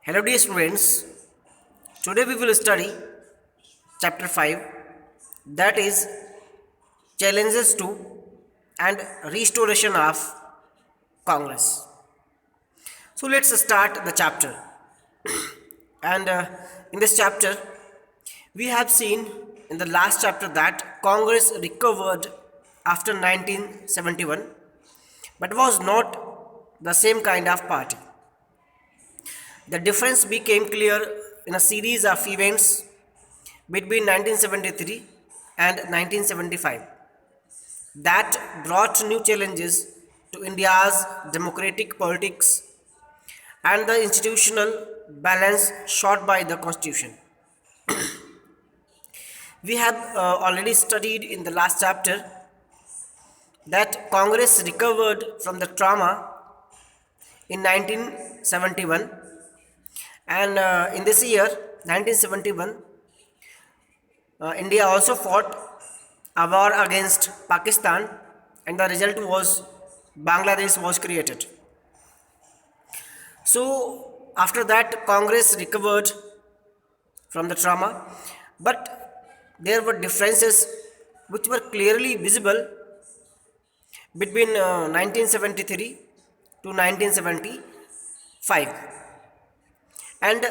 Hello dear students, today we will study chapter 5, that is challenges to and restoration of Congress. So let's start the chapter. And in this chapter we have seen in the last chapter that Congress recovered after 1971 but was not the same kind of party. The difference became clear in a series of events between 1973 and 1975 that brought new challenges to India's democratic politics and the institutional balance shot by the constitution. We have already studied in the last chapter that Congress recovered from the trauma in 1971, and in this year 1971 India also fought a war against Pakistan, and the result was Bangladesh was created. So after that Congress recovered from the trauma, but there were differences which were clearly visible between 1973 to 1975, and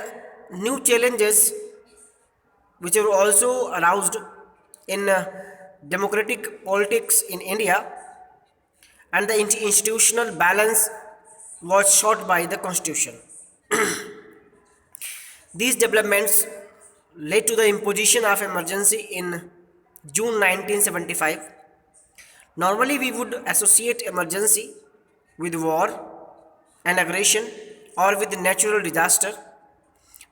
new challenges which were also aroused in democratic politics in India, and the institutional balance was shot by the constitution. These developments led to the imposition of emergency in June 1975. Normally, we would associate emergency with war and aggression or with natural disaster,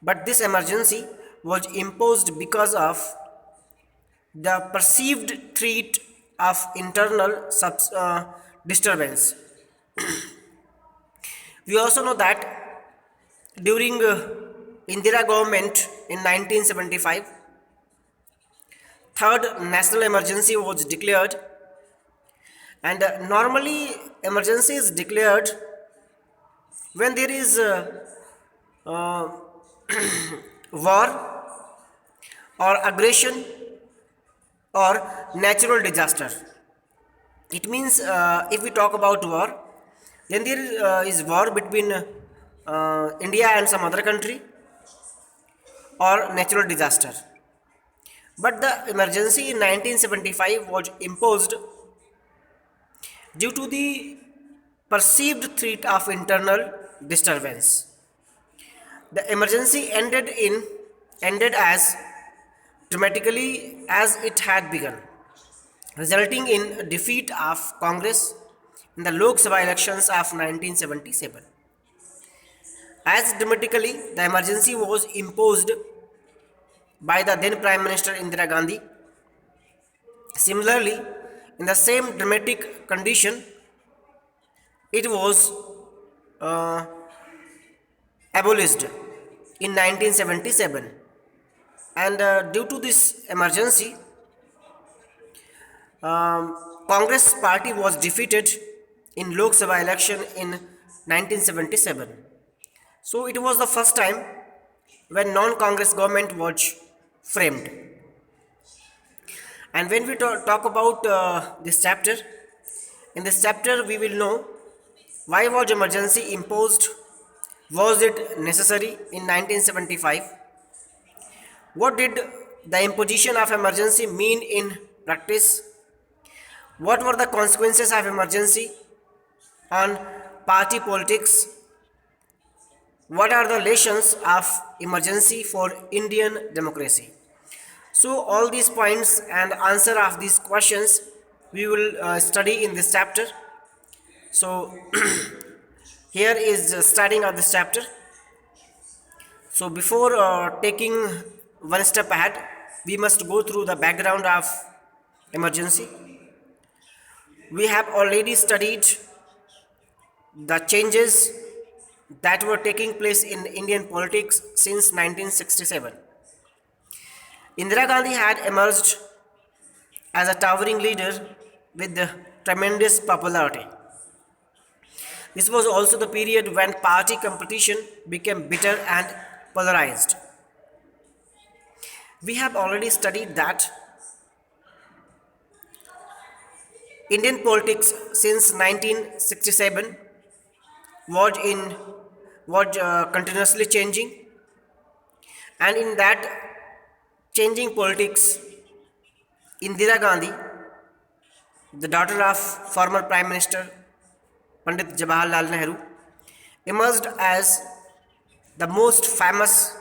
but this emergency was imposed because of the perceived threat of internal disturbance. We also know that during Indira government in 1975, third national emergency was declared, and normally emergency is declared when there is uh, war or aggression or natural disaster. It means if we talk about war, then there is war between India and some other country or natural disaster. But the emergency in 1975 was imposed due to the perceived threat of internal disturbance. The emergency ended as dramatically as it had begun, resulting in defeat of Congress in the Lok Sabha elections of 1977. As dramatically, the emergency was imposed by the then Prime Minister Indira Gandhi. Similarly, in the same dramatic condition, it was uh, abolished in 1977, and due to this emergency, Congress party was defeated in Lok Sabha election in 1977. So it was the first time when non-Congress government was framed. And when we talk about this chapter, in this chapter we will know why was emergency imposed, was it necessary in 1975, what did the imposition of emergency mean in practice, what were the consequences of emergency on party politics, what are the lessons of emergency for Indian democracy. So all these points and answer of these questions we will study in this chapter. So here is starting of this chapter. So before taking one step ahead, we must go through the background of emergency. We have already studied the changes that were taking place in Indian politics since 1967. Indira Gandhi had emerged as a towering leader with tremendous popularity. This was also the period when party competition became bitter and polarized. We have already studied that Indian politics since 1967 was in was continuously changing, and in that changing politics, Indira Gandhi, the daughter of former Prime Minister Pandit Jawaharlal Nehru, emerged as the most famous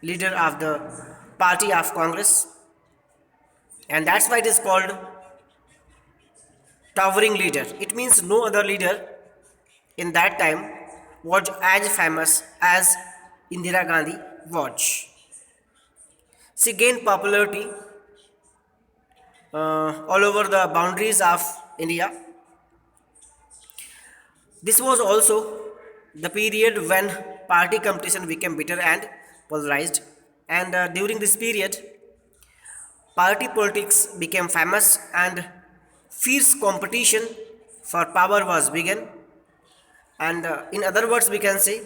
leader of the party of Congress, and that's why it is called towering leader. It means no other leader in that time was as famous as Indira Gandhi was. She gained popularity all over the boundaries of India. This was also the period when party competition became bitter and polarized, and during this period, party politics became famous and fierce competition for power was begun. And in other words, we can say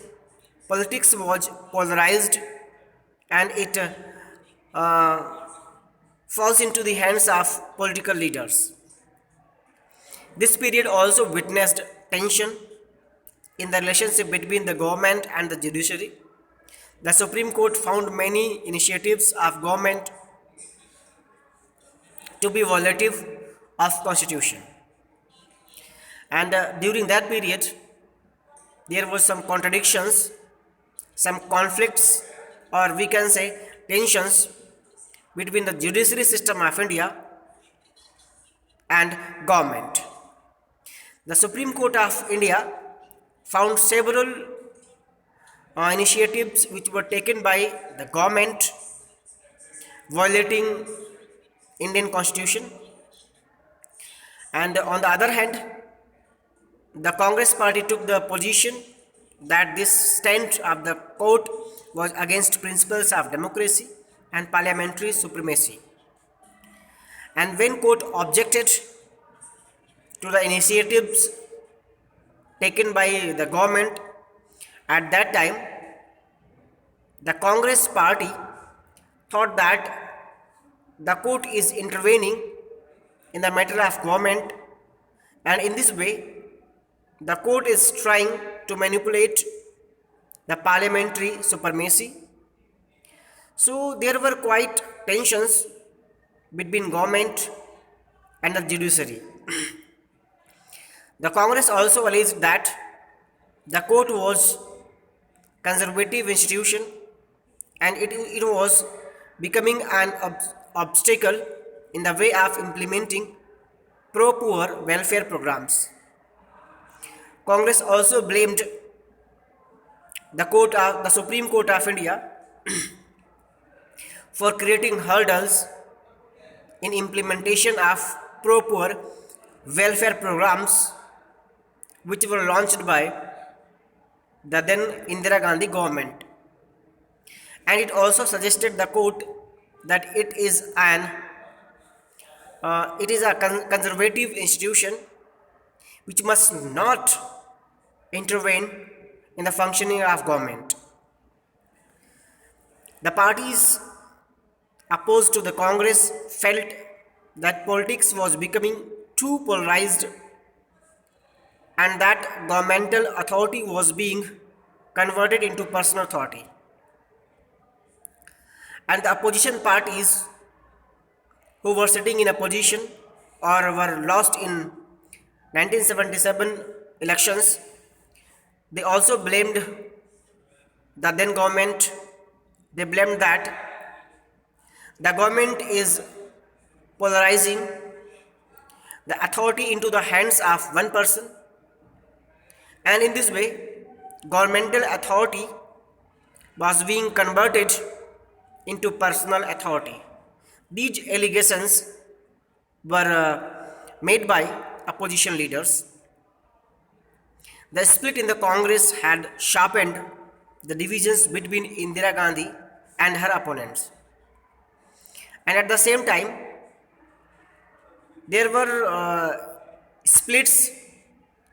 politics was polarized and it falls into the hands of political leaders. This period also witnessed tension in the relationship between the government and the judiciary. The Supreme Court found many initiatives of government to be violative of constitution. And during that period, there was some contradictions, some conflicts, or we can say tensions between the judiciary system of India and government. The Supreme Court of India found several initiatives which were taken by the government violating Indian constitution, and on the other hand, the Congress party took the position that this stand of the court was against principles of democracy and parliamentary supremacy. And when court objected to the initiatives taken by the government at that time, the Congress party thought that the court is intervening in the matter of government, and in this way the court is trying to manipulate the parliamentary supremacy. So there were quite tensions between government and the judiciary. The Congress also alleged that the court was conservative institution and it was becoming an obstacle in the way of implementing pro-poor welfare programs. Congress also blamed the Supreme Court of India for creating hurdles in implementation of pro-poor welfare programs which were launched by the then Indira Gandhi government. And it also suggested the court that it is a conservative institution which must not intervene in the functioning of government. The parties opposed to the Congress felt that politics was becoming too polarized and that governmental authority was being converted into personal authority. And the opposition parties who were sitting in opposition or were lost in 1977 elections, they also blamed the then government. They blamed that the government is polarizing the authority into the hands of one person, and in this way governmental authority was being converted into personal authority. These allegations were made by opposition leaders. The split in the Congress had sharpened the divisions between Indira Gandhi and her opponents. And at the same time, there were splits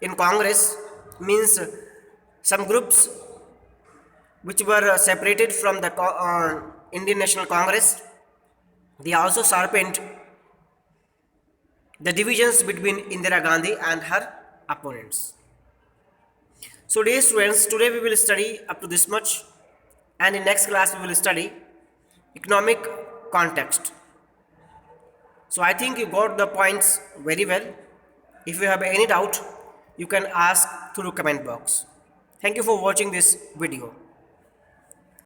in Congress means some groups which were separated from the Indian National Congress. They also sharpened the divisions between Indira Gandhi and her opponents. So dear students, today we will study up to this much, and in next class we will study economic context. So I think you got the points very well. If you have any doubt, you can ask through comment box. Thank you for watching this video.